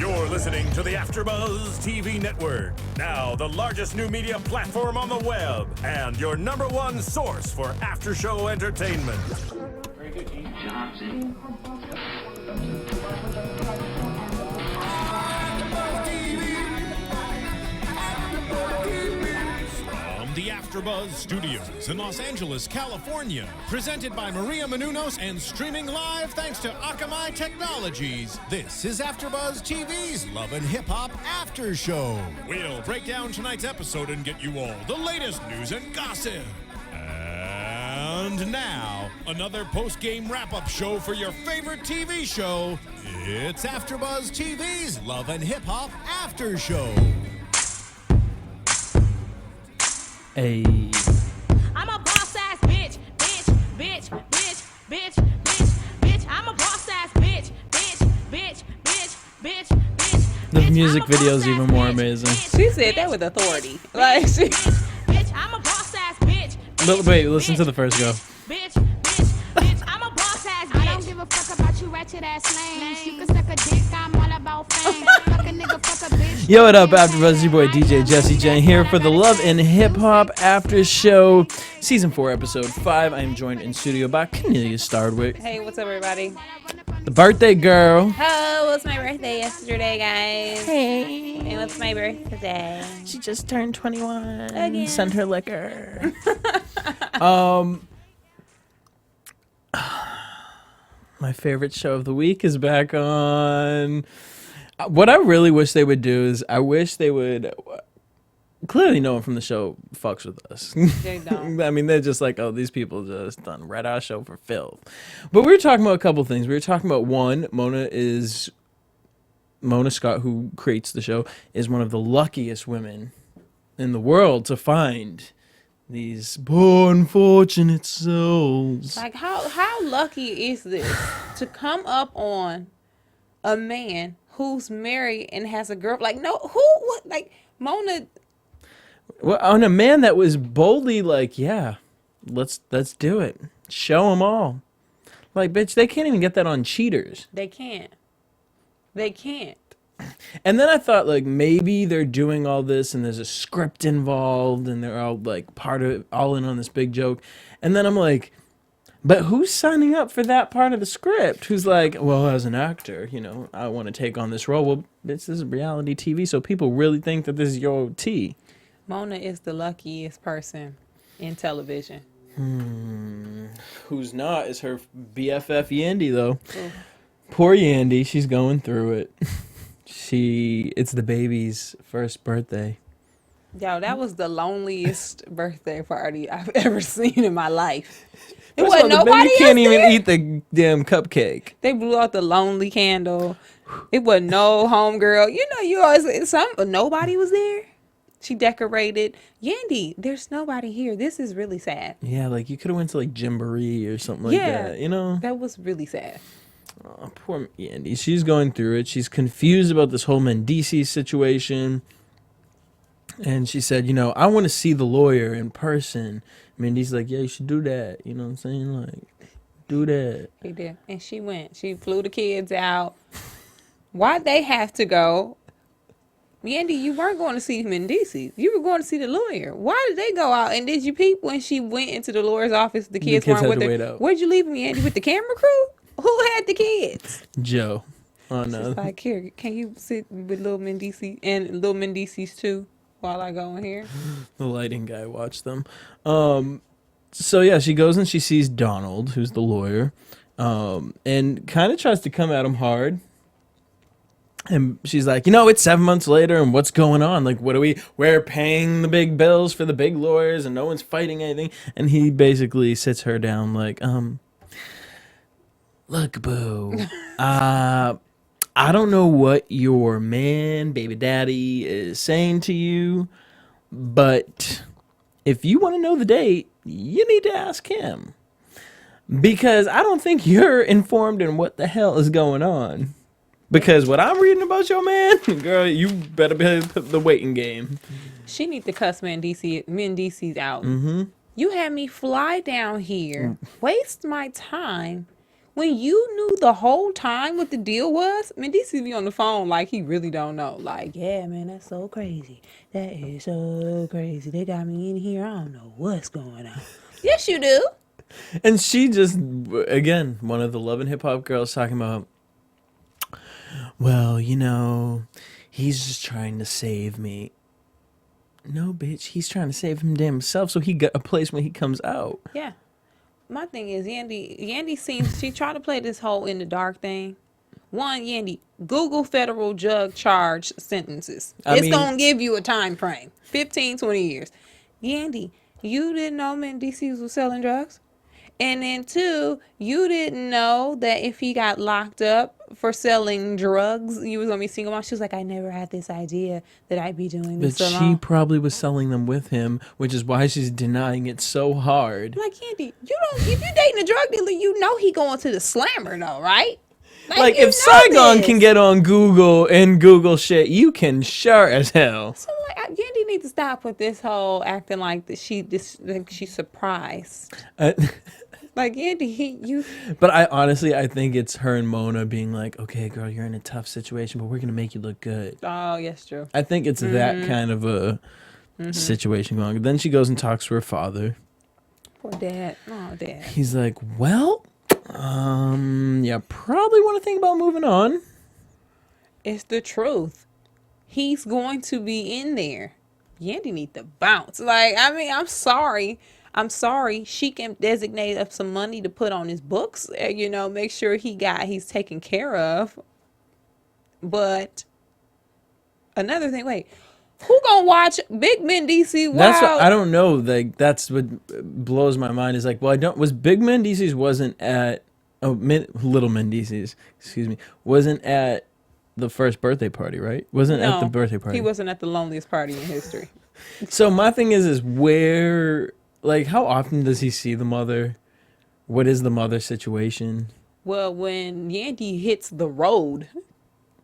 You're listening to the AfterBuzz TV network, now the largest new media platform on the web, and your number one source for after-show entertainment. Very good, Jean. From the AfterBuzz Studios in Los Angeles, California, presented by Maria Menounos and streaming live thanks to Akamai Technologies. This is AfterBuzz TV's Love and Hip Hop After Show. We'll break down tonight's episode and get you all the latest news and gossip. And now, another post-game wrap-up show for your favorite TV show. It's AfterBuzz TV's Love and Hip Hop After Show. Hey. I'm a boss ass bitch, bitch, bitch, bitch, bitch, bitch, bitch. I'm a boss ass bitch, bitch, bitch, bitch, bitch, bitch. The music video is even more amazing. She said that with authority. Like she. Bitch, I'm a boss ass bitch. But wait, listen to the first go. Bitch, bitch, bitch. I'm a boss ass bitch. I don't give a fuck about you ratchet ass lames. You can suck a dick, I'm all about fame. Fuck a nigga, fuck a bitch. Yo, what up, AfterBuzz? Your boy DJ Jesse J here for the Love and Hip Hop After Show, Season 4, Episode 5. I am joined in studio by Kennelia Stradwick, Hey, what's up, everybody? the birthday girl. Oh, it was my birthday yesterday, guys. Hey. And what's my birthday? She just turned 21. Again. Sent her liquor. My favorite show of the week is back on. What I really wish they would do is I wish they would. Clearly, no one from the show fucks with us. They don't. I mean, they're just like, oh, these people just done read our show for filth. But we were talking about a couple things. We were talking about one, Mona Scott, who creates the show, is one of the luckiest women in the world to find these poor unfortunate souls. Like, how lucky is this to come up on a man who's married and has a girl? Like, no, what, like, Mona. Well, on a man that was boldly like, yeah, let's do it. Show them all. Like, bitch, they can't even get that on cheaters. They can't. They can't. And then I thought, like, maybe they're doing all this and there's a script involved and they're all, like, part of it, all in on this big joke. And then I'm like, but who's signing up for that part of the script? Who's like, well, as an actor, you know, I want to take on this role. Well, this is reality TV, so people really think that this is your OT. Mona is the luckiest person in television. Who's not is her BFF Yandy, though. Ooh. Poor Yandy, she's going through it. It's the baby's first birthday. Yo, that was the loneliest birthday party I've ever seen in my life. It First of all, wasn't the nobody baby can't else even there. eat the damn cupcake. They blew out the lonely candle. It wasn't no homegirl. You know, you always nobody was there. She decorated. Yandy, there's nobody here. This is really sad. Yeah, like you could have went to like Gymboree or something like that, you know? That was really sad. Oh, poor Yandy. She's going through it. She's confused about this whole Mendici situation. And she said, you know, I want to see the lawyer in person. Mindy's like, yeah, you should do that. You know what I'm saying? Like, do that. He did. And she went. She flew the kids out. Why'd they have to go? Yandy, you weren't going to see him in D.C. You were going to see the lawyer. Why did they go out? And did you peep when she went into the lawyer's office? The kids weren't with her. Where'd you leave them, Yandy? With the camera crew? Who had the kids? Joe. Oh, no. She's like, here, can you sit with Lil Mendici and Lil Mendici's too while I go in here? The lighting guy watched them. So, yeah, she goes and she sees Donald, who's the lawyer, and kind of tries to come at him hard. And she's like, you know, it's 7 months later, and what's going on? Like, we're paying the big bills for the big lawyers, and no one's fighting anything. And he basically sits her down like, look, boo, I don't know what your man, baby daddy, is saying to you, but if you want to know the date, you need to ask him. Because I don't think you're informed in what the hell is going on. Because what I'm reading about your man, girl, you better be put the waiting game. She need to cuss Mendici's out. Mm-hmm. You had me fly down here, waste my time When you knew the whole time what the deal was, Mendici be on the phone like he really don't know. Like, yeah, man, that's so crazy. That is so crazy. They got me in here. I don't know what's going on. Yes, you do. And she just, again, one of the Love and Hip Hop girls talking about, well, you know, he's just trying to save me. No, bitch, he's trying to save him damn himself so he got a place when he comes out. Yeah. My thing is, Yandy seems, she tried to play this whole in the dark thing. One, Yandy, Google federal drug charge sentences. It's going to give you a time frame. 15, 20 years. Yandy, you didn't know Mendici was selling drugs? And then two, you didn't know that if he got locked up for selling drugs, you was gonna be single mom. She was like, I never had this idea that I'd be doing this But she probably was selling them with him, which is why she's denying it so hard. Like, Yandy, you don't. If you're dating a drug dealer, you know he going to the slammer though, right? Like if Saigon can get on Google and Google shit, you can sure as hell. So like, Yandy needs to stop with this whole acting like that she's surprised. Like, Yandy, you... But I think it's her and Mona being like, okay, girl, you're in a tough situation, but we're going to make you look good. Oh, yes, true. I think it's that kind of a situation going on. Then she goes and talks to her father. Poor dad. Oh, dad. He's like, well, yeah, probably want to think about moving on. It's the truth. He's going to be in there. Yandy need to bounce. Like, I mean, I'm sorry. She can designate up some money to put on his books, you know, make sure he's taken care of. But another thing, wait, who gonna watch Big Mendici? That's what, I don't know. Like, that's what blows my mind is like, well, Big Mendici's wasn't at, Little Mendici's, excuse me, wasn't at the first birthday party, right? Wasn't at the birthday party. He wasn't at the loneliest party in history. So my thing is where... Like, how often does he see the mother? What is the mother situation? Well, when Yandy hits the road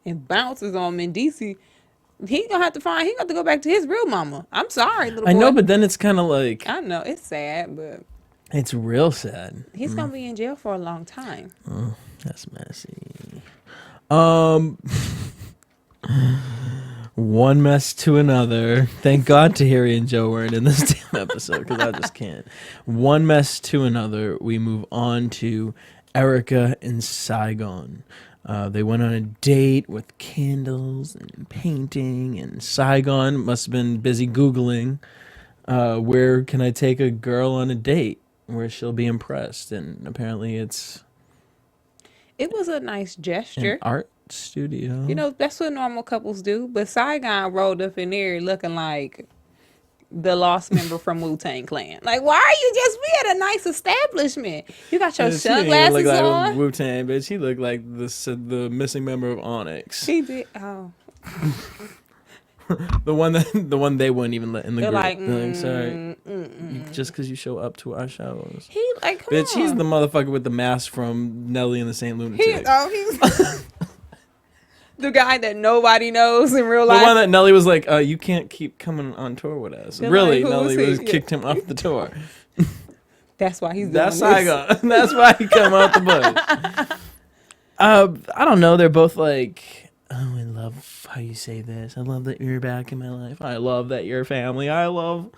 and bounces on Mendici, he gonna have to go back to his real mama. I'm sorry, little boy. I know, but then it's kind of like... I know, it's sad, but... It's real sad. He's gonna be in jail for a long time. Oh, that's messy. One mess to another. Thank God Tahiri and Joe weren't in this damn episode because I just can't. One mess to another. We move on to Erica and Saigon. They went on a date with candles and painting, and Saigon must have been busy Googling where can I take a girl on a date where she'll be impressed, and apparently it was a nice gesture. An art studio. You know, that's what normal couples do. But Saigon rolled up in there looking like the lost member from Wu-Tang Clan. Like, why are you we had a nice establishment. You got your sunglasses look like on. Wu-Tang, bitch. He looked like the missing member of Onyx. He did. Oh. the one they wouldn't even let in the They're group. like, They're like, sorry, just because you show up to our shows. He like, come bitch, on. he's the motherfucker with the mask from Nelly and the Saint Lunatics. He's the guy that nobody knows in real life. The one that Nelly was like, you can't keep coming on tour with us. They're really, like, Nelly kicked him off the tour. That's why he's That's Saigon. That's why he come out the bush. I don't know. They're both like, oh, I love how you say this. I love that you're back in my life. I love that you're family. I love.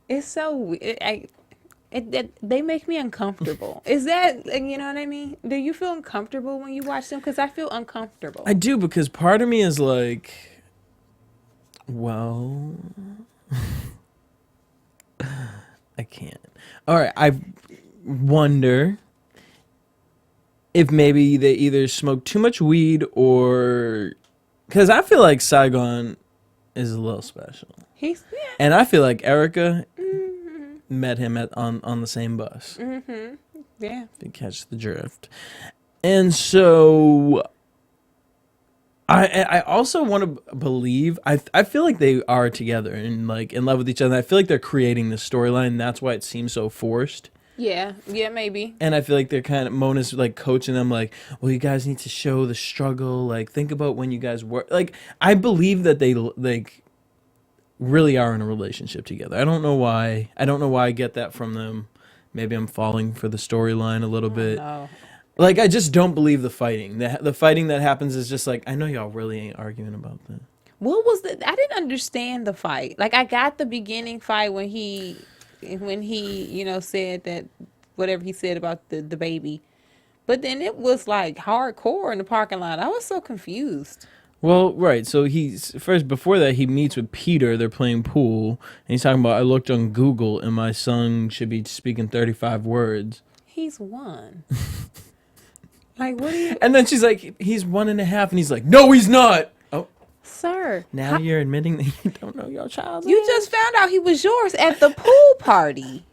It's so weird. They make me uncomfortable. Is that, you know what I mean? Do you feel uncomfortable when you watch them? Because I feel uncomfortable. I do, because part of me is like, well, I can't. All right, I wonder if maybe they either smoke too much weed or... Because I feel like Saigon is a little special. And I feel like Erica... met him on the same bus. Mm-hmm. Yeah. To catch the drift. And so I also want to believe I feel like they are together and like in love with each other. I feel like they're creating the storyline. That's why it seems so forced. Yeah, maybe. And I feel like they're kind of Mona's like coaching them like, well, you guys need to show the struggle. Like think about when you guys work. Like I believe that they like really are in a relationship together. I don't know why I get that from them. Maybe I'm falling for the storyline a little bit. No. Like, I just don't believe the fighting. The fighting that happens is just like, I know y'all really ain't arguing about that. What was the? I didn't understand the fight. Like, I got the beginning fight when he, said that whatever he said about the baby, but then it was like hardcore in the parking lot. I was so confused. Well, right. So before that, he meets with Peter. They're playing pool. And he's talking about, I looked on Google and my son should be speaking 35 words. He's one. Like, what do you... And then she's like, he's 1.5. And he's like, no, he's not. Oh, Sir. now you're admitting that you don't know your child's You age? just found out he was yours at the pool party.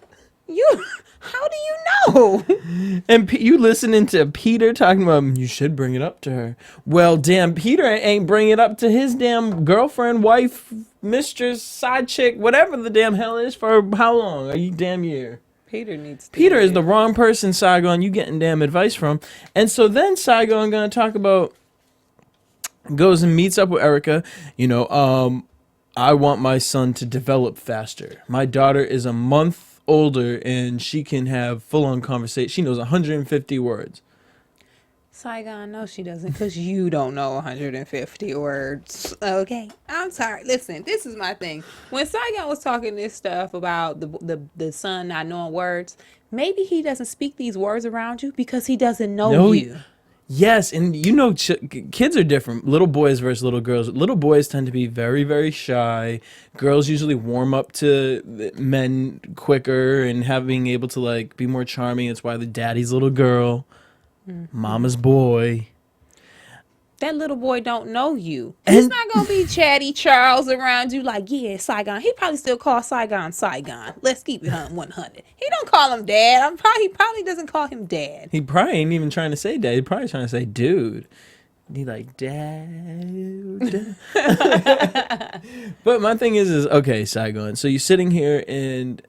How do you know? And you listening to Peter talking about, you should bring it up to her. Well, damn, Peter ain't bring it up to his damn girlfriend, wife, mistress, side chick, whatever the damn hell is for how long? A damn year. Peter Is the wrong person, Saigon, you getting damn advice from. And so then Saigon gonna talk about, goes and meets up with Erica. I want my son to develop faster. My daughter is a month older and she can have full-on conversation. She knows 150 words. Saigon, no, she doesn't, because you don't know 150 words. Okay, I'm sorry. Listen, this is my thing. When Saigon was talking this stuff about the son not knowing words, maybe he doesn't speak these words around you because he doesn't know you. Yes, and kids are different. Little boys versus little girls. Little boys tend to be very, very shy. Girls usually warm up to men quicker and being able to like be more charming. It's why the daddy's little girl, mama's boy. That little boy don't know you. He's not going to be Chatty Charles around you like, yeah, Saigon. He probably still calls Saigon Saigon. Let's keep it 100. He don't call him dad. He probably doesn't call him dad. He probably ain't even trying to say dad. He's probably trying to say dude. He like, dad. But my thing is okay, Saigon. So you're sitting here and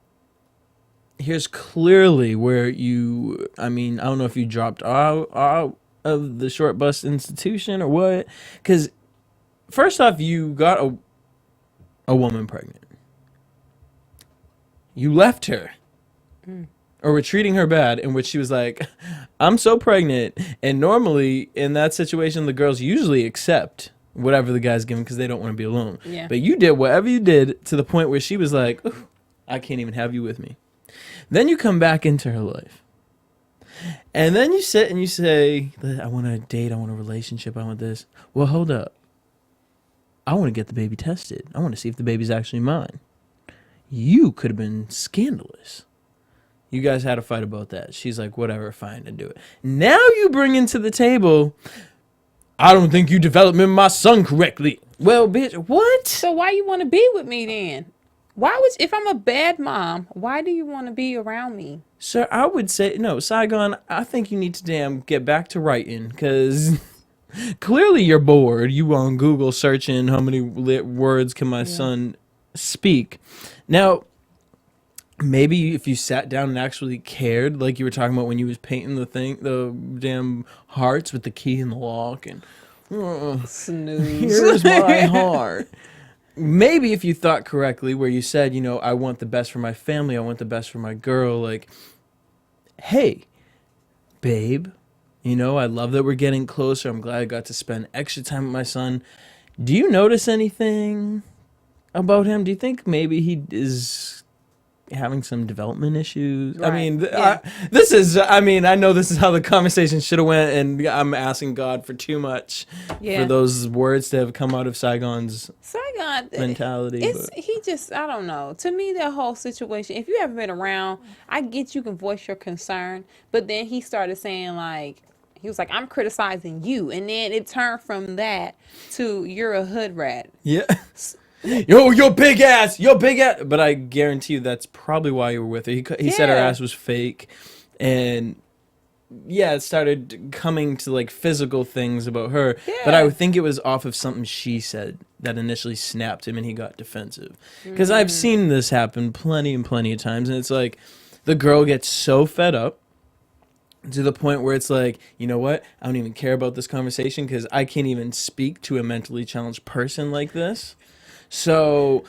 here's clearly where I don't know if you dropped out of the short bus institution or what, because first off, you got a woman pregnant, you left her or were treating her bad, in which she was like, I'm so pregnant. And normally in that situation, the girls usually accept whatever the guy's giving because they don't want to be alone. But you did whatever you did to the point where she was like, I can't even have you with me. Then you come back into her life. And then you sit and you say, I want a date, I want a relationship, I want this. Well, hold up. I want to get the baby tested. I want to see if the baby's actually mine. You could have been scandalous. You guys had a fight about that. She's like, whatever, fine, to do it. Now you bring into the table, I don't think you developed my son correctly. Well, bitch, what? So why you want to be with me then? If I'm a bad mom, why do you want to be around me? Sir, I would say, no, Saigon, I think you need to get back to writing, because clearly you're bored. You on Google searching how many words can my son speak. Now, maybe if you sat down and actually cared, like you were talking about when you was painting the damn hearts with the key in the lock, and snooze. Here's my heart. Maybe if you thought correctly, where you said, I want the best for my family, I want the best for my girl, like, hey, babe, I love that we're getting closer. I'm glad I got to spend extra time with my son. Do you notice anything about him? Do you think maybe he is having some development issues? Right. I know this is how the conversation should have went, and I'm asking God for too much for those words to have come out of Saigon's mentality. I don't know. To me, that whole situation, if you haven't been around, I get you can voice your concern, but then he started saying he was like, I'm criticizing you, and then it turned from that to you're a hood rat. Yeah. Your big ass. But I guarantee you that's probably why you were with her. He said her ass was fake. And it started coming to like physical things about her. Yeah. But I would think it was off of something she said that initially snapped him and he got defensive. Because I've seen this happen plenty and plenty of times. And it's like the girl gets so fed up to the point where it's like, you know what? I don't even care about this conversation because I can't even speak to a mentally challenged person like this. So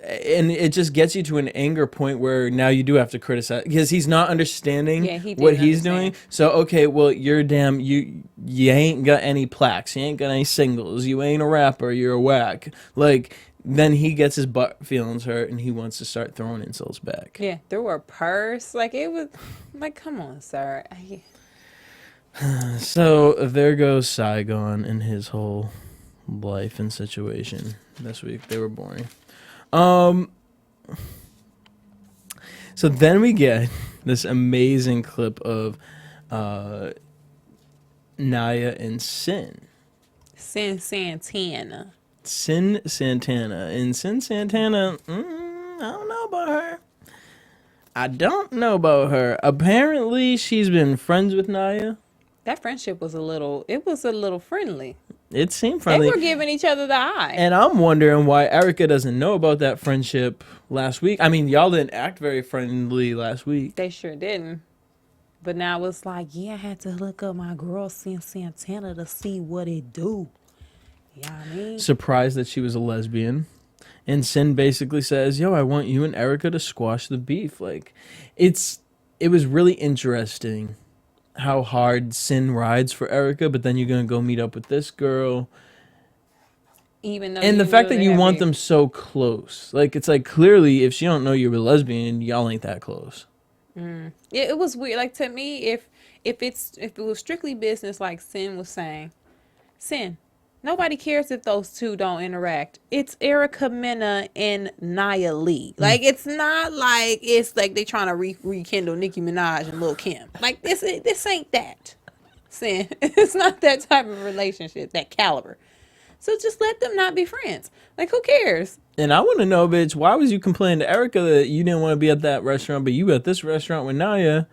and it just gets you to an anger point where now you do have to criticize because he's not understanding Yeah, he what didn't he's understand. doing. So okay, well you're damn you ain't got any plaques, you ain't got any singles, you ain't a rapper, you're a whack. Like then he gets his butt feelings hurt and he wants to start throwing insults back. Yeah, through her purse. Like, it was, like, come on, sir. So there goes Saigon and his whole life and situation this week. They were boring. So then we get this amazing clip of Nya and Cyn. Cyn Santana. Cyn Santana. And Cyn Santana, I don't know about her. I don't know about her. Apparently, she's been friends with Nya. That friendship was a little friendly. It seemed friendly. They were giving each other the eye. And I'm wondering why Erica doesn't know about that friendship last week. I mean, y'all didn't act very friendly last week. They sure didn't. But now it's like, yeah, I had to look up my girl Cyn Santana to see what it do. You know what I mean? Surprised that she was a lesbian. And Cyn basically says, yo, I want you and Erica to squash the beef. Like, it was really interesting how hard Cyn rides for Erica, but then you're going to go meet up with this girl. Even though And the you fact knew that they you had want beef. them so close. Like, it's like, clearly, if she don't know you're a lesbian, y'all ain't that close. Yeah, it was weird. Like, to me, if it was strictly business, like Cyn was saying, Cyn, nobody cares if those two don't interact. It's Erica Mena and Nia Lee. Like, it's not like it's like they trying to rekindle Nicki Minaj and Lil Kim. Like, this ain't that. Cyn, it's not that type of relationship, that caliber. So just let them not be friends. Like, who cares? And I want to know, bitch, why was you complaining to Erica that you didn't want to be at that restaurant, but you at this restaurant with Nya?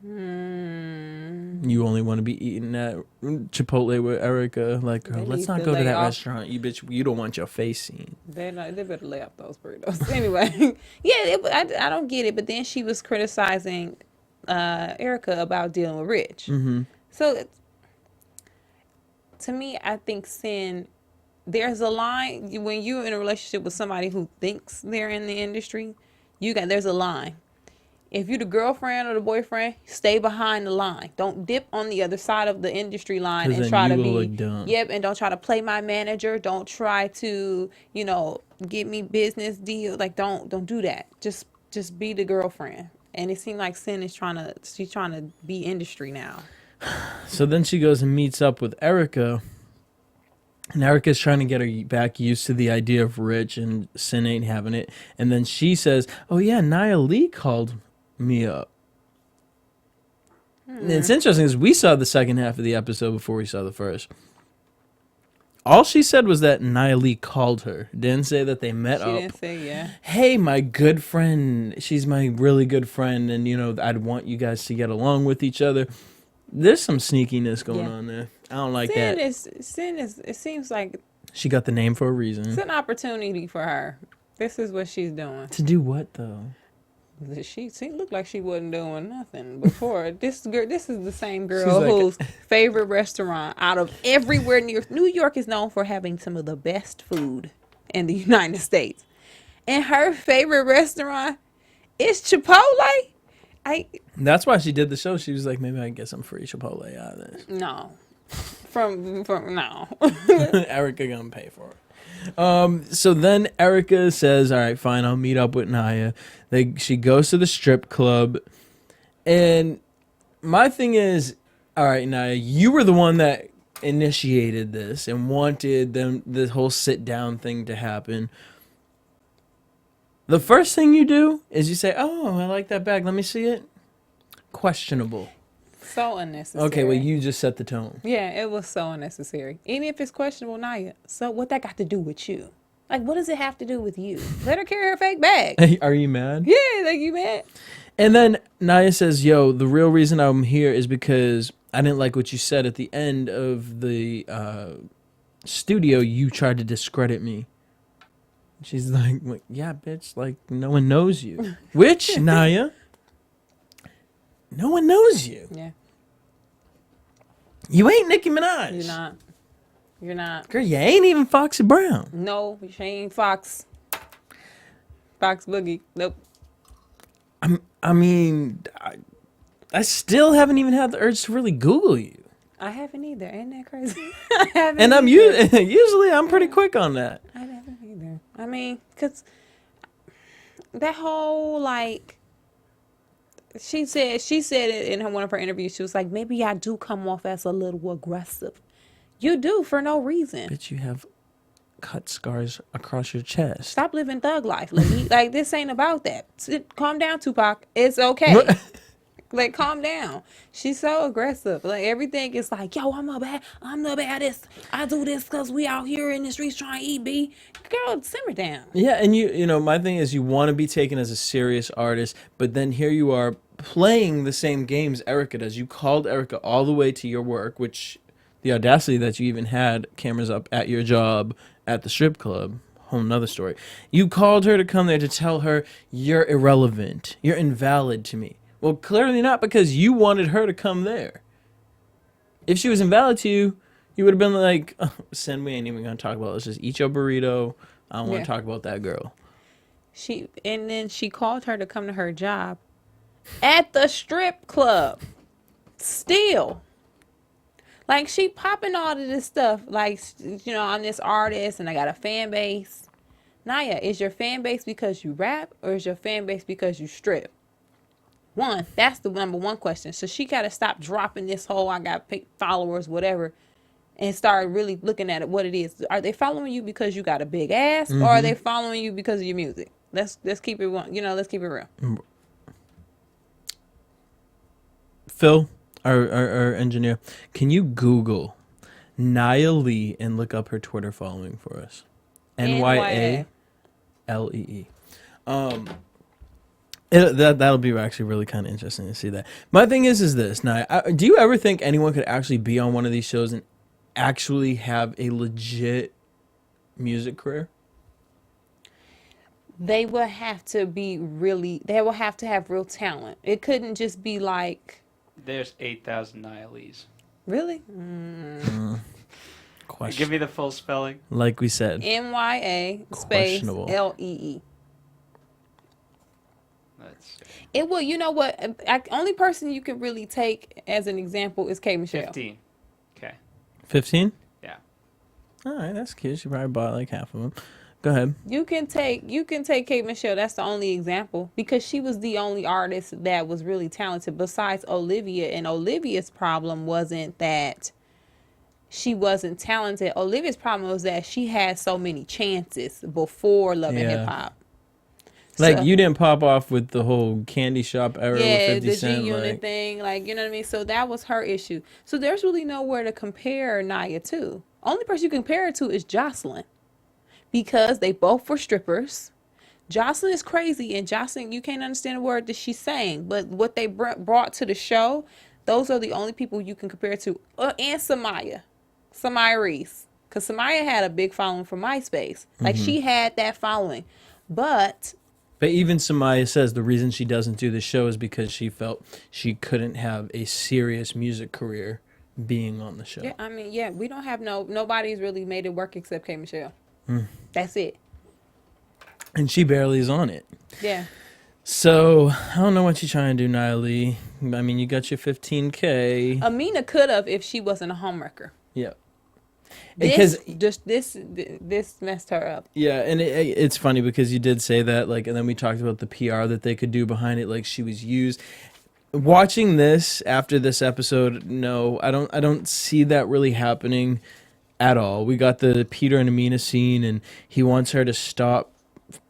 You only want to be eating at Chipotle with Erica. Like, girl, They let's need not to go to lay that off. restaurant. You bitch, you don't want your face seen. They better lay off those burritos. Anyway, yeah, I don't get it. But then she was criticizing Erica about dealing with Rich. Mm-hmm. So to me, I think Cyn, there's a line when you're in a relationship with somebody who thinks they're in the industry. There's a line. If you're the girlfriend or the boyfriend, stay behind the line. Don't dip on the other side of the industry line 'Cause and then try you to will be. look dumb. Yep, and don't try to play my manager. Don't try to, get me business deal. Like, don't do that. Just be the girlfriend. And it seemed like Cyn is she's trying to be industry now. So then she goes and meets up with Erica. And Erica's trying to get her back used to the idea of Rich, and Cyn ain't having it. And then she says, oh yeah, Nia Lee called me up. And it's interesting because we saw the second half of the episode before we saw the first. All she said was that Nia Lee called her. Didn't say that they met She up. didn't say yeah. Hey, my good friend. She's my really good friend, and I'd want you guys to get along with each other. There's some sneakiness going on there. I don't like that. Cyn is. It seems like She got the name for a reason. it's an opportunity for her. This is what she's doing. To do what though? She looked like she wasn't doing nothing before. This is the same girl She's like whose favorite restaurant out of everywhere near New York is known for having some of the best food in the United States. And her favorite restaurant is Chipotle. That's why she did the show. She was like, maybe I can get some free Chipotle out of this. No. From no. Erica gonna pay for it. So then Erica says, all right, fine, I'll meet up with Nya. She goes to the strip club. And my thing is, all right, Nya, you were the one that initiated this and wanted this whole sit down thing to happen. The first thing you do is you say, oh, I like that bag. Let me see it. Questionable. So unnecessary. Okay, well, you just set the tone. Yeah, it was so unnecessary. Even if it's questionable, Nya. So what that got to do with you? Like, what does it have to do with you? Let her carry her fake bag. Are you mad? Yeah, like, you mad? And then Nya says, yo, the real reason I'm here is because I didn't like what you said at the end of the studio. You tried to discredit me. She's like, yeah, bitch, like, no one knows you. Which, Nya, no one knows you. Yeah. You ain't Nicki Minaj. You're not. You're not. Girl, you ain't even Foxy Brown. No, she ain't Fox. Fox Boogie. Nope. I mean, I still haven't even had the urge to really Google you. I haven't either. Ain't that crazy? I haven't And either. usually I'm pretty quick on that. I haven't either. I mean, because that whole, like, she said it in one of her interviews. She was like, maybe I do come off as a little aggressive. You do for no reason. Bitch, you have cut scars across your chest. Stop living thug life, lady. Like, this ain't about that. Calm down, Tupac. It's okay. Like, calm down. She's so aggressive. Like, everything is like, yo, I'm the baddest. I do this because we out here in the streets trying to eat, B. Girl, simmer down. Yeah, and you know, my thing is you want to be taken as a serious artist, but then here you are playing the same games Erica does. You called Erica all the way to your work, which the audacity that you even had cameras up at your job at the strip club, whole nother story. You called her to come there to tell her you're irrelevant. You're invalid to me. Well, clearly not, because you wanted her to come there. If she was invalid to you, you would have been like, oh, Cyn, we ain't even going to talk about it. Let's just eat your burrito. I don't want to talk about that girl. And then she called her to come to her job at the strip club. Still. Like, she popping all of this stuff. Like, you know, I'm this artist and I got a fan base. Nya, is your fan base because you rap or is your fan base because you strip? One, that's the number one question. So she got to stop dropping this whole I got followers, whatever, and start really looking at it, what it is. Are they following you because you got a big ass, or are they following you because of your music? Let's keep it one. You know, let's keep it real. Phil, our engineer, can you Google Nya Lee and look up her Twitter following for us? NYALEE. That'll be actually really kind of interesting to see that. My thing is this. Now, do you ever think anyone could actually be on one of these shows and actually have a legit music career? They will have to be really. They will have to have real talent. It couldn't just be like. There's 8,000 Nya Lees. Really? Question. Give me the full spelling. Like we said. NYA space Questionable. LEE. That's It will. You know what? Only person you can really take as an example is K Michelle. 15. Okay. 15? Yeah. All right, that's cute. She probably bought like half of them. Go ahead. You can take K Michelle. That's the only example because she was the only artist that was really talented besides Olivia. And Olivia's problem wasn't that she wasn't talented. Olivia's problem was that she had so many chances before Love and Hip Hop. Like, you didn't pop off with the whole candy shop era with 50 the Cent. G-Unit thing, like, you know what I mean? So that was her issue. So there's really nowhere to compare Nya to. Only person you compare it to is Jocelyn. Because they both were strippers. Jocelyn is crazy, and Jocelyn, you can't understand a word that she's saying. But what they brought to the show, those are the only people you can compare it to. And Samaya Reese. Because Samaya had a big following from MySpace. Like, she had that following. But even Samaya says the reason she doesn't do the show is because she felt she couldn't have a serious music career being on the show. yeah, I mean, yeah, we don't have nobody's really made it work except K Michelle. That's it. And she barely is on it. Yeah. So, I don't know what you're trying to do, Nya Lee. I mean, you got your 15K. Amina could have if she wasn't a homewrecker. Yeah. This messed her up. Yeah, and it's funny because you did say that, like, and then we talked about the PR that they could do behind it, like she was used. Watching this after this episode, no, I don't see that really happening at all. We got the Peter and Amina scene, and he wants her to stop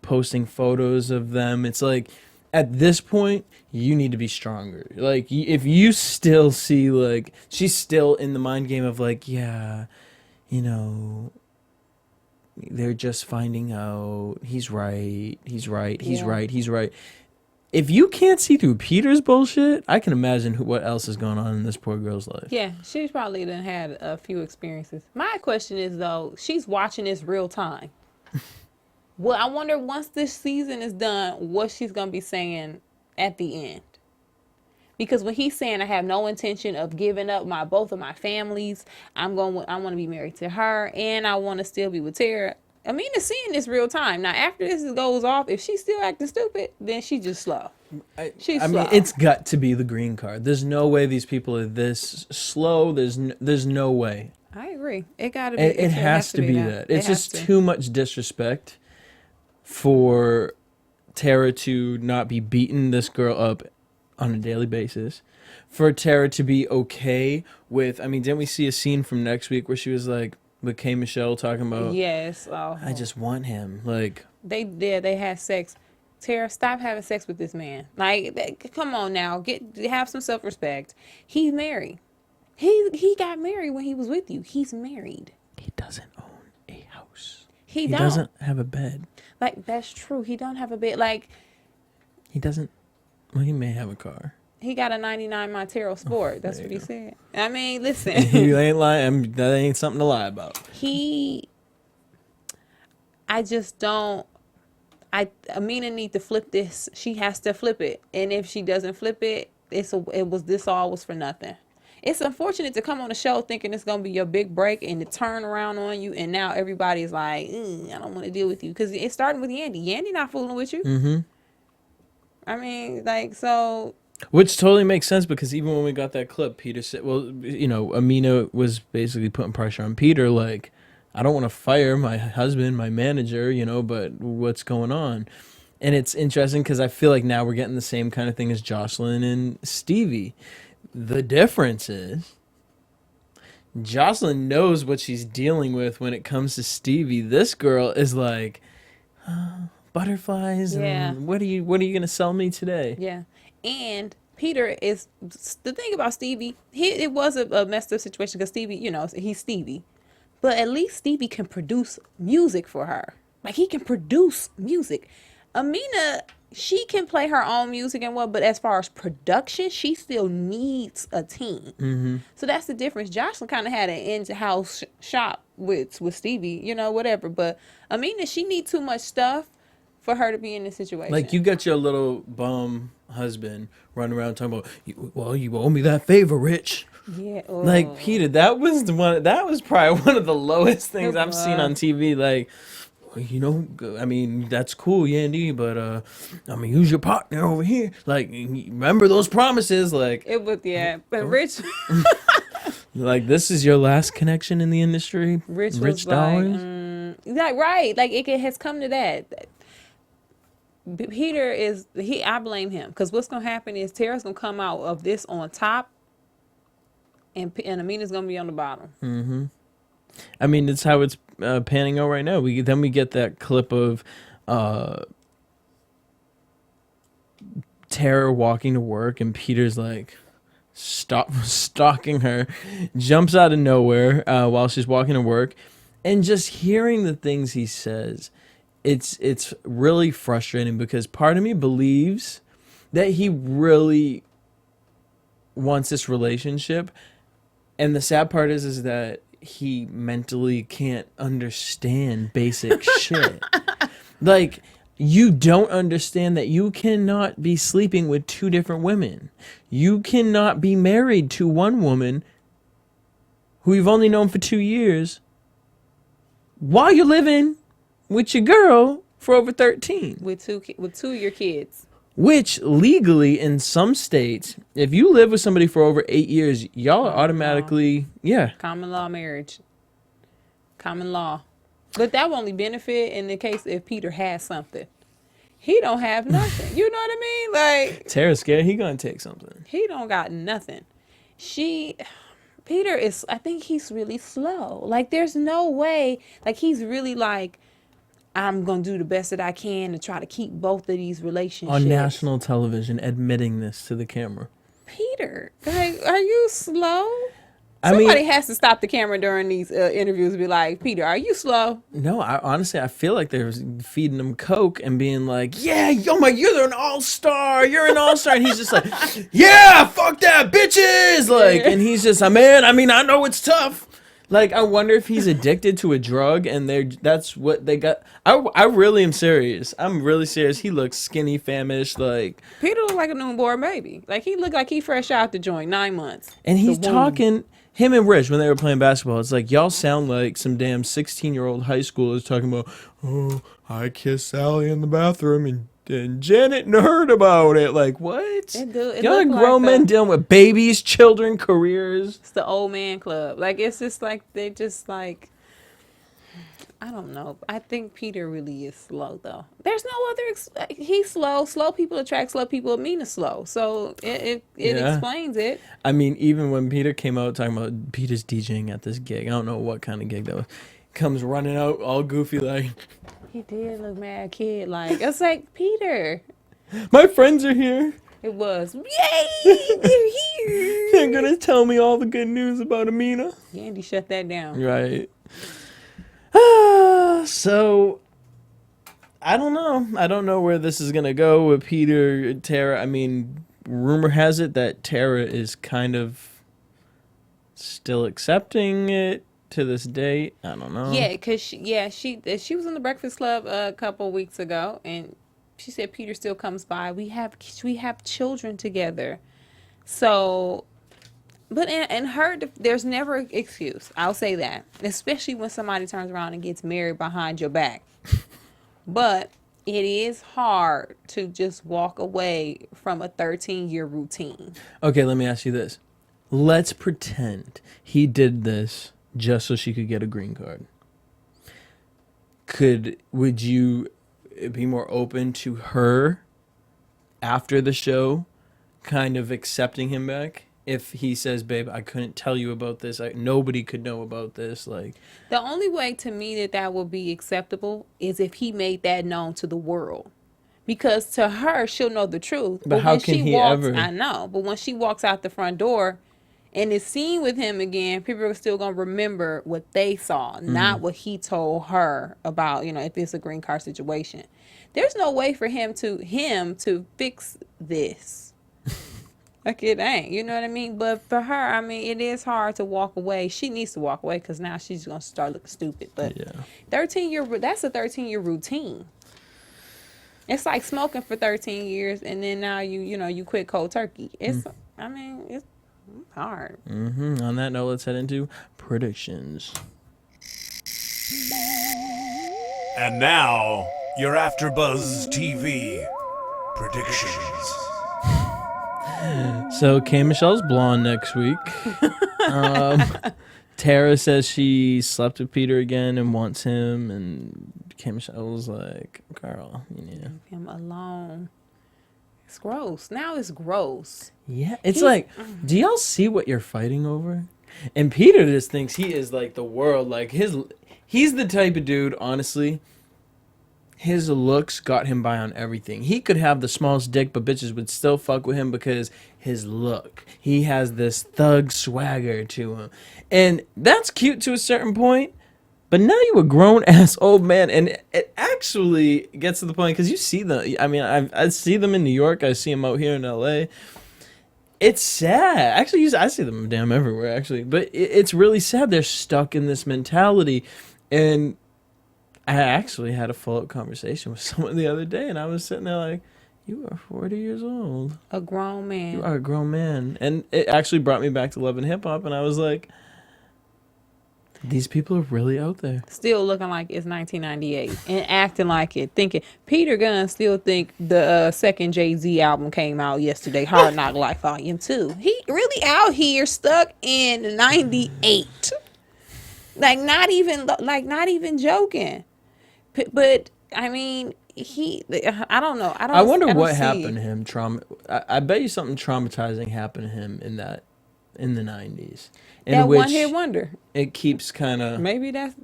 posting photos of them. It's like, at this point, you need to be stronger. Like, if you still see, like, she's still in the mind game of, like, yeah, you know, they're just finding out. He's right. If you can't see through Peter's bullshit, I can imagine what else is going on in this poor girl's life. Yeah, she's probably done had a few experiences. My question is, though, she's watching this real time. Well, I wonder once this season is done, what she's going to be saying at the end. Because when he's saying, I have no intention of giving up both of my families, I want to be married to her, and I want to still be with Tara. Amina's seeing this real time. Now, after this goes off, if she's still acting stupid, then she's just slow. She's I slow. mean, it's got to be the green card. There's no way these people are this slow. There's no way. I agree. It got to be. It has to be that. It's just too much disrespect for Tara to not be beating this girl up on a daily basis. For Tara to be okay with, I mean, didn't we see a scene from next week where she was like, with K. Michelle talking about, Yes. Oh. I just want him. Like, They had sex. Tara, stop having sex with this man. Like, come on now, have some self-respect. He's married. He got married when he was with you. He's married. he doesn't own a house. He doesn't have a bed. Like, that's true. He don't have a bed. Like, He doesn't, well, he may have a car. he got a 99 Montero Sport. That's what he said. I mean, listen. You ain't lying. That ain't something to lie about. I just don't. Amina need to flip this. She has to flip it. And if she doesn't flip it, this all was for nothing. It's unfortunate to come on the show thinking it's gonna be your big break and to turn around on you, and now everybody's like, I don't want to deal with you, because it's starting with Yandy. Yandy not fooling with you. Mm-hmm. I mean, like, so. Which totally makes sense, because even when we got that clip, Peter said, well, you know, Amina was basically putting pressure on Peter, like, I don't want to fire my husband, my manager, you know, but what's going on? And it's interesting because I feel like now we're getting the same kind of thing as Jocelyn and Stevie. The difference is Jocelyn knows what she's dealing with when it comes to Stevie. This girl is like, butterflies, Yeah. and what are you going to sell me today? Yeah. And Peter is, the thing about Stevie, it was a messed up situation because Stevie, you know, he's Stevie. But at least Stevie can produce music for her. Like, he can produce music. Amina, she can play her own music and what, but as far as production, she still needs a team. Mm-hmm. So that's the difference. Jocelyn kind of had an in-house shop with Stevie, you know, whatever. But Amina, she needs too much stuff for her to be in this situation. Like, you got your little bum husband running around talking about, well, you owe me that favor, Rich. Yeah. Like, Peter, that was probably one of the lowest things I've seen on TV. Like, well, you know, I mean, that's cool, Yandy, but I'm gonna use your partner over here. Like, remember those promises? Like, It was, yeah. But Rich, like, this is your last connection in the industry. Rich was dollars. like, right. Like, it has come to that. Peter is, I blame him, because what's going to happen is Tara's going to come out of this on top, and Amina's going to be on the bottom. Mm-hmm. I mean, it's how it's panning out right now. We get that clip of Tara walking to work, and Peter's like stalking her, jumps out of nowhere while she's walking to work, and just hearing the things he says, it's really frustrating, because part of me believes that he really wants this relationship, and the sad part is that he mentally can't understand basic shit. Like, you don't understand that you cannot be sleeping with two different women. You cannot be married to one woman who you've only known for 2 years while you're living with your girl for over 13. With two of your kids. Which legally in some states, if you live with somebody for over 8 years, y'all are automatically, yeah. Common law marriage. Common law. But that will only benefit in the case if Peter has something. He don't have nothing. You know what I mean? Like, Tara's scared he gonna take something. he don't got nothing. Peter is, I think he's really slow. Like, there's no way, like, he's really like, I'm going to do the best that I can to try to keep both of these relationships. On national television, admitting this to the camera. Peter, like, are you slow? I Somebody mean, has to stop the camera during these interviews and be like, Peter, are you slow? no, honestly, I feel like they're feeding him Coke and being like, yeah, you're an all-star. You're an all-star. And he's just like, yeah, fuck that, bitches. Like, and he's just, man, I mean, I know it's tough. Like, I wonder if he's addicted to a drug and that's what they got. I really am serious. I'm really serious. He looks skinny, famished, like. Peter look like a newborn baby. Like, he look like he fresh out the joint, 9 months. And he's The womb. talking him and Rich, when they were playing basketball, it's like, y'all sound like some damn 16-year-old high schoolers talking about, oh, I kissed Sally in the bathroom and Janet heard about it. Like, what? Y'all are grown men dealing with babies, children, careers. It's the old man club. Like, it's just like, they just like, I don't know. I think Peter really is slow, though. There's no other, he's slow. Slow people attract slow people. Amina's slow. So it explains it. I mean, even when Peter came out talking about Peter's DJing at this gig, I don't know what kind of gig that was, comes running out all goofy like, he did look mad kid. Like, it's like, Peter. my friends are here. It was, yay, they're here. They're going to tell me all the good news about Amina. Yandy shut that down. Right. So, I don't know. I don't know where this is going to go with Peter and Tara. I mean, rumor has it that Tara is kind of still accepting it to this day. I don't know. Yeah, because she was in the Breakfast Club a couple weeks ago, and she said Peter still comes by. We have children together. So, but in her, there's never an excuse. I'll say that, especially when somebody turns around and gets married behind your back. But it is hard to just walk away from a 13-year routine. Okay, let me ask you this. Let's pretend he did this just so she could get a green card. Would you be more open to her after the show kind of accepting him back? If he says, babe, I couldn't tell you about this. Nobody could know about this. Like, the only way to me that would be acceptable is if he made that known to the world. Because to her, she'll know the truth. But how can he ever? I know. But when she walks out the front door and is seen with him again, people are still going to remember what they saw, not what he told her about, if it's a green card situation. There's no way for him to fix this. Like, it ain't, you know what I mean? But for her, I mean, it is hard to walk away. She needs to walk away because now she's going to start looking stupid. But yeah. That's a 13-year routine. It's like smoking for 13 years and then now you quit cold turkey. It's hard. On that note, let's head into predictions. And now, your AfterBuzz TV predictions. So K. Michelle's blonde next week. Tara says she slept with Peter again and wants him, and K. Michelle's like, girl, Leave him alone. It's gross. Now it's gross. Yeah, it's like, do y'all see what you're fighting over? And Peter just thinks he is like the world. Like he's the type of dude, honestly. His looks got him by on everything. He could have the smallest dick, but bitches would still fuck with him because his look. He has this thug swagger to him. And that's cute to a certain point. But now you a grown-ass old man. And it actually gets to the point, because you see them. I mean, I see them in New York. I see them out here in L.A. It's sad. Actually, I see them damn everywhere, actually. But it's really sad. They're stuck in this mentality. And I actually had a follow-up conversation with someone the other day, and I was sitting there like, you are 40 years old. A grown man. You are a grown man. And it actually brought me back to love and hip-hop, and I was like, these people are really out there. Still looking like it's 1998 and acting like it. Thinking, Peter Gunn still think the second Jay-Z album came out yesterday, Hard Knock Life Volume 2. He really out here stuck in 98. Like, not even joking. But I mean, I don't know. I wonder what happened to him. I bet you something traumatizing happened to him in the 90s. That one-hit wonder. It keeps kind of. Maybe that's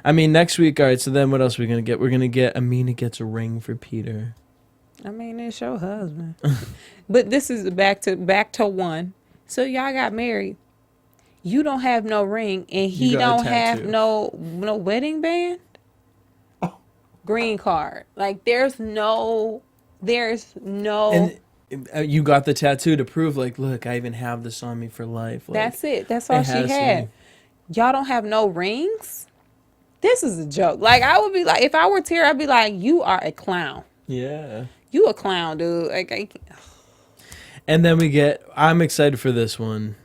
I mean, next week. All right. So then, what else are we gonna get? We're gonna get Amina gets a ring for Peter. I mean, it's your husband. But this is back to one. So y'all got married. You don't have no ring, and he don't have no wedding band. Green card. Like, there's no. And you got the tattoo to prove, like, look, I even have this on me for life. Like, that's it. That's all she had. Y'all don't have no rings? This is a joke. Like, I would be like, if I were Tara, I'd be like, you are a clown. Yeah. You a clown, dude. Like, and then I'm excited for this one.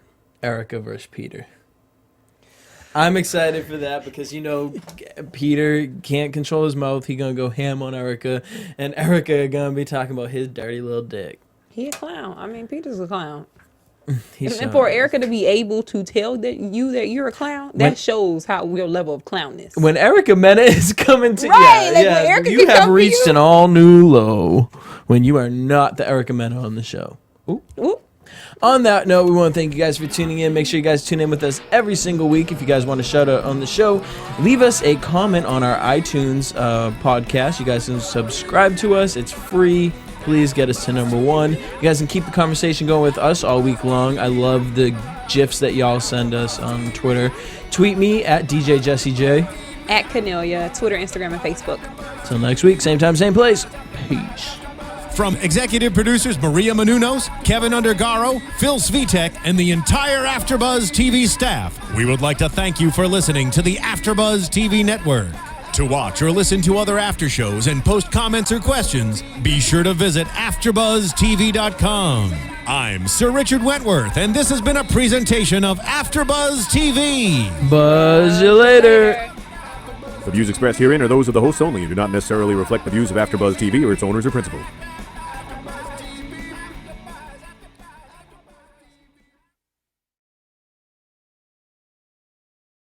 Erica versus Peter. I'm excited for that because, Peter can't control his mouth. He going to go ham on Erica. And Erica going to be talking about his dirty little dick. He a clown. I mean, Peter's a clown. He's And for Erica to be able to tell that you're a clown, that shows how your level of clownness. When Erica Mena is coming to Right, like when Erica you can have come to reached you. an all new low when you are not the Erica Mena on the show. Ooh. Ooh. On that note, we want to thank you guys for tuning in. Make sure you guys tune in with us every single week. If you guys want to shout out on the show, leave us a comment on our iTunes podcast. You guys can subscribe to us. It's free. Please get us to number 1. You guys can keep the conversation going with us all week long. I love the GIFs that y'all send us on Twitter. Tweet me at DJ Jesse J. At Kennelia, Twitter, Instagram, and Facebook. Till next week, same time, same place. Peace. From executive producers Maria Menounos, Kevin Undergaro, Phil Svitek, and the entire AfterBuzz TV staff, we would like to thank you for listening to the AfterBuzz TV network. To watch or listen to other after shows and post comments or questions, be sure to visit AfterBuzzTV.com. I'm Sir Richard Wentworth, and this has been a presentation of AfterBuzz TV. Buzz you later. The views expressed herein are those of the hosts only and do not necessarily reflect the views of AfterBuzz TV or its owners or principals.